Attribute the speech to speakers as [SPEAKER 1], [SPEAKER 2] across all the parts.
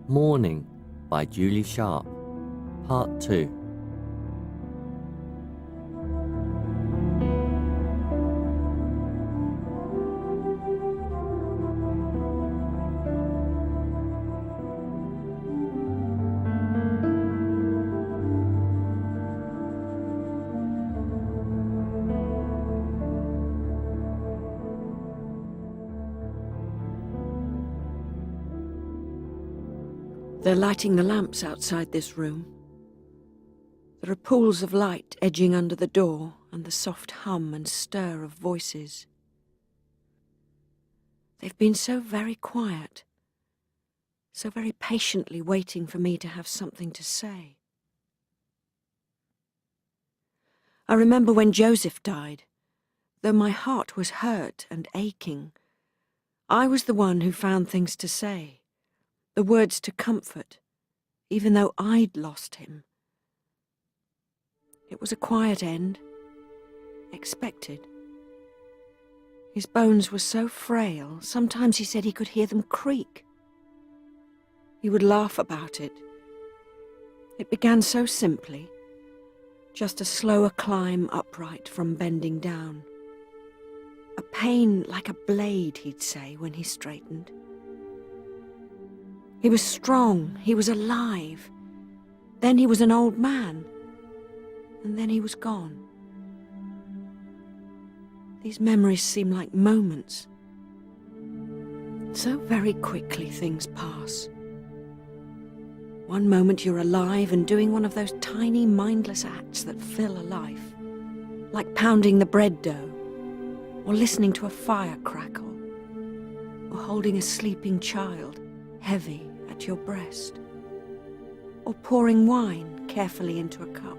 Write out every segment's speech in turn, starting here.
[SPEAKER 1] Morning by Julie Sharp, Part 2.
[SPEAKER 2] They're lighting the lamps outside this room. There are pools of light edging under the door and the soft hum and stir of voices. They've been so very quiet, so very patiently waiting for me to have something to say. I remember when Joseph died, though my heart was hurt and aching, I was the one who found things to say. The words to comfort, even though I'd lost him. It was a quiet end, expected. His bones were so frail, sometimes he said he could hear them creak. He would laugh about it. It began so simply, just a slower climb upright from bending down. A pain like a blade, he'd say when he straightened. He was strong, he was alive. Then he was an old man. And then he was gone. These memories seem like moments. So very quickly things pass. One moment you're alive and doing one of those tiny mindless acts that fill a life, like pounding the bread dough, or listening to a fire crackle, or holding a sleeping child heavy at your breast, or pouring wine carefully into a cup,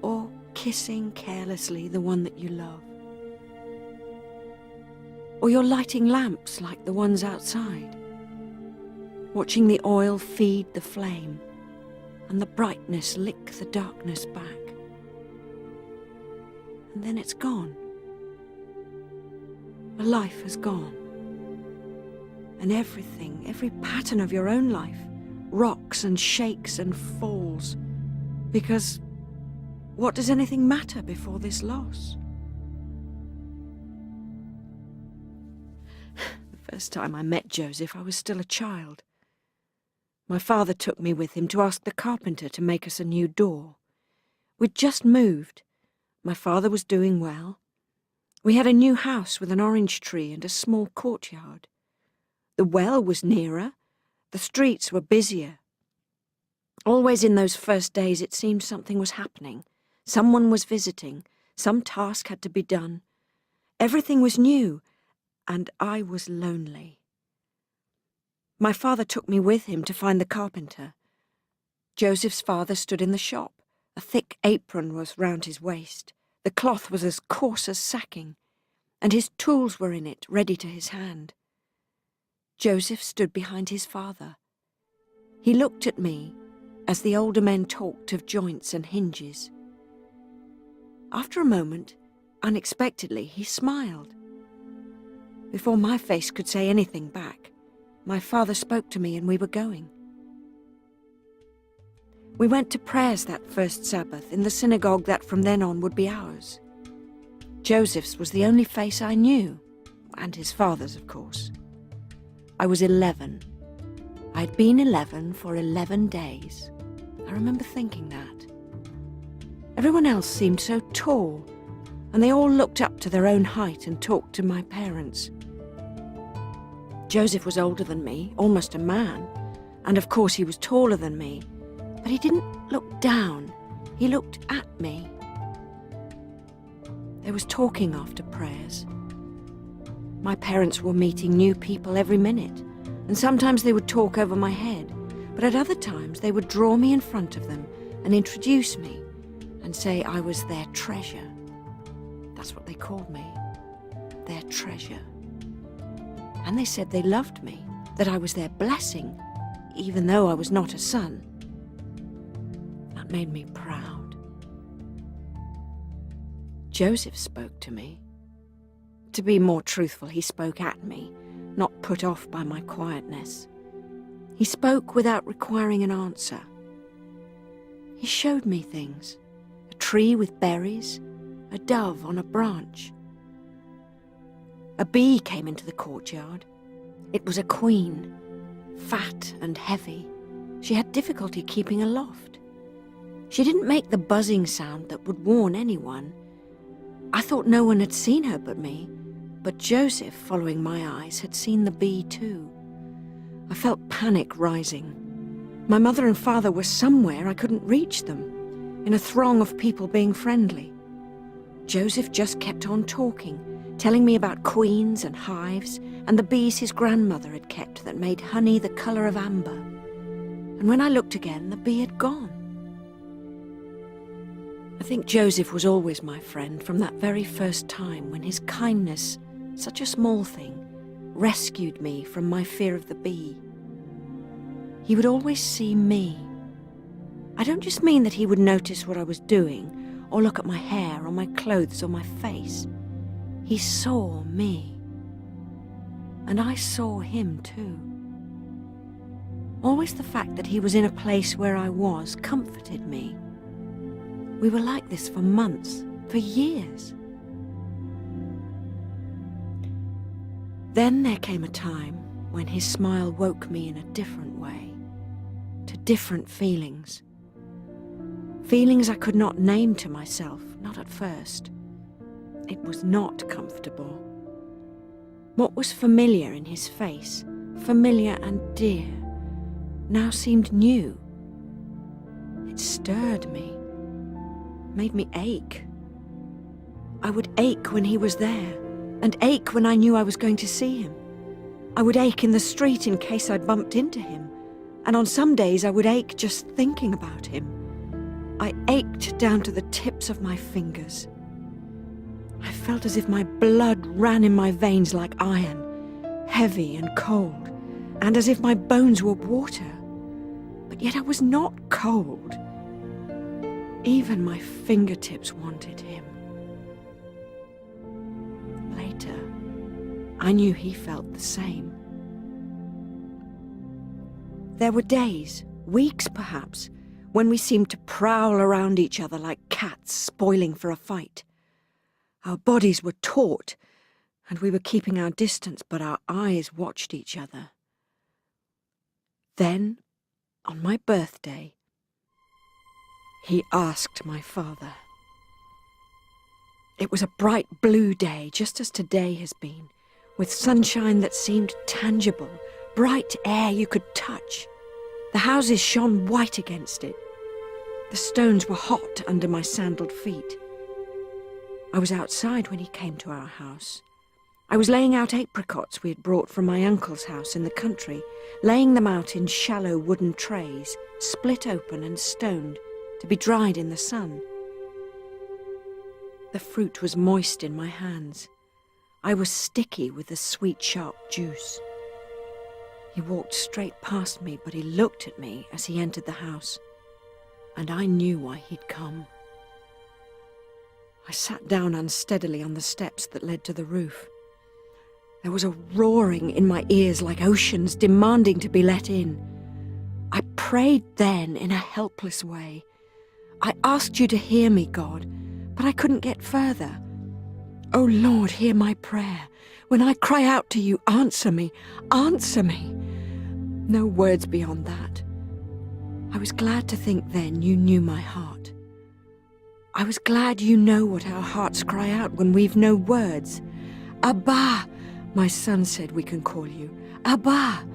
[SPEAKER 2] or kissing carelessly the one that you love, or you're lighting lamps like the ones outside, watching the oil feed the flame and the brightness lick the darkness back. And then it's gone. A life has gone. And everything, every pattern of your own life, rocks and shakes and falls. Because what does anything matter before this loss? The first time I met Joseph, I was still a child. My father took me with him to ask the carpenter to make us a new door. We'd just moved. My father was doing well. We had a new house with an orange tree and a small courtyard. The well was nearer, the streets were busier. Always in those first days it seemed something was happening. Someone was visiting, some task had to be done. Everything was new, and I was lonely. My father took me with him to find the carpenter. Joseph's father stood in the shop. A thick apron was round his waist. The cloth was as coarse as sacking, and his tools were in it, ready to his hand. Joseph stood behind his father. He looked at me as the older men talked of joints and hinges. After a moment, unexpectedly, he smiled. Before my face could say anything back, my father spoke to me and we were going. We went to prayers that first Sabbath in the synagogue that from then on would be ours. Joseph's was the only face I knew, and his father's, of course. I was 11. I'd been 11 for 11 days. I remember thinking that. Everyone else seemed so tall, and they all looked up to their own height and talked to my parents. Joseph was older than me, almost a man, and of course he was taller than me, but he didn't look down, he looked at me. There was talking after prayers. My parents were meeting new people every minute, and sometimes they would talk over my head, but at other times they would draw me in front of them and introduce me and say I was their treasure. That's what they called me, their treasure. And they said they loved me, that I was their blessing, even though I was not a son. That made me proud. Joseph spoke to me. To be more truthful, he spoke at me, not put off by my quietness. He spoke without requiring an answer. He showed me things. A tree with berries, a dove on a branch. A bee came into the courtyard. It was a queen, fat and heavy. She had difficulty keeping aloft. She didn't make the buzzing sound that would warn anyone. I thought no one had seen her but me, but Joseph, following my eyes, had seen the bee too. I felt panic rising. My mother and father were somewhere I couldn't reach them, in a throng of people being friendly. Joseph just kept on talking, telling me about queens and hives and the bees his grandmother had kept that made honey the colour of amber. And when I looked again, the bee had gone. I think Joseph was always my friend from that very first time when his kindness, such a small thing, rescued me from my fear of the bee. He would always see me. I don't just mean that he would notice what I was doing, or look at my hair, or my clothes, or my face. He saw me. And I saw him too. Always the fact that he was in a place where I was comforted me. We were like this for months, for years. Then there came a time when his smile woke me in a different way, to different feelings. Feelings I could not name to myself, not at first. It was not comfortable. What was familiar in his face, familiar and dear, now seemed new. It stirred me, made me ache. I would ache when he was there, and ache when I knew I was going to see him. I would ache in the street in case I bumped into him, and on some days I would ache just thinking about him. I ached down to the tips of my fingers. I felt as if my blood ran in my veins like iron, heavy and cold, and as if my bones were water. But yet I was not cold. Even my fingertips wanted him. Later, I knew he felt the same. There were days, weeks perhaps, when we seemed to prowl around each other like cats spoiling for a fight. Our bodies were taut, and we were keeping our distance, but our eyes watched each other. Then, on my birthday, he asked my father. It was a bright blue day, just as today has been, with sunshine that seemed tangible, bright air you could touch. The houses shone white against it. The stones were hot under my sandaled feet. I was outside when he came to our house. I was laying out apricots we had brought from my uncle's house in the country, laying them out in shallow wooden trays, split open and stoned, to be dried in the sun. The fruit was moist in my hands. I was sticky with the sweet, sharp juice. He walked straight past me, but he looked at me as he entered the house, and I knew why he'd come. I sat down unsteadily on the steps that led to the roof. There was a roaring in my ears like oceans demanding to be let in. I prayed then in a helpless way. I asked you to hear me, God, but I couldn't get further. Oh Lord, hear my prayer. When I cry out to you, answer me, answer me. No words beyond that. I was glad to think then you knew my heart. I was glad you know what our hearts cry out when we've no words. Abba, my son said we can call you. Abba,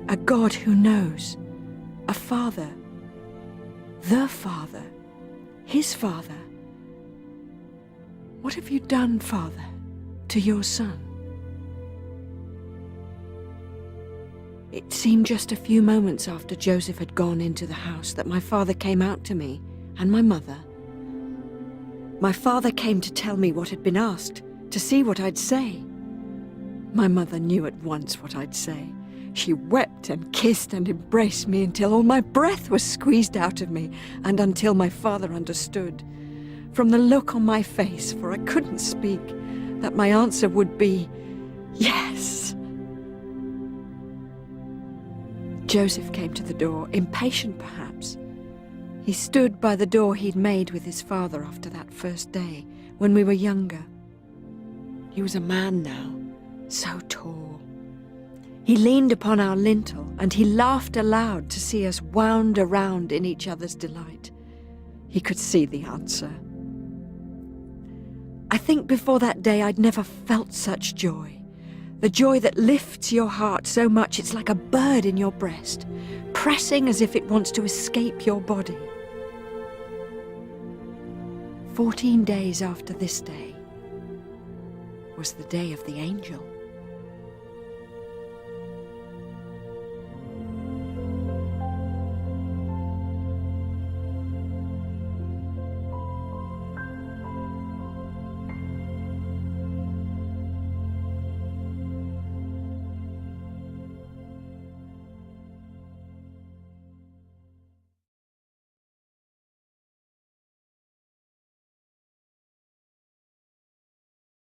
[SPEAKER 2] a God who knows, a father, the Father, his Father. What have you done, Father, to your son? It seemed just a few moments after Joseph had gone into the house that my father came out to me, and my mother. My father came to tell me what had been asked, to see what I'd say. My mother knew at once what I'd say. She wept and kissed and embraced me until all my breath was squeezed out of me, and until my father understood, from the look on my face, for I couldn't speak, that my answer would be, yes. Joseph came to the door, impatient perhaps. He stood by the door he'd made with his father after that first day, when we were younger. He was a man now, so tall. He leaned upon our lintel, and he laughed aloud to see us wound around in each other's delight. He could see the answer. I think before that day I'd never felt such joy. The joy that lifts your heart so much it's like a bird in your breast, pressing as if it wants to escape your body. 14 days after this day was the day of the angel.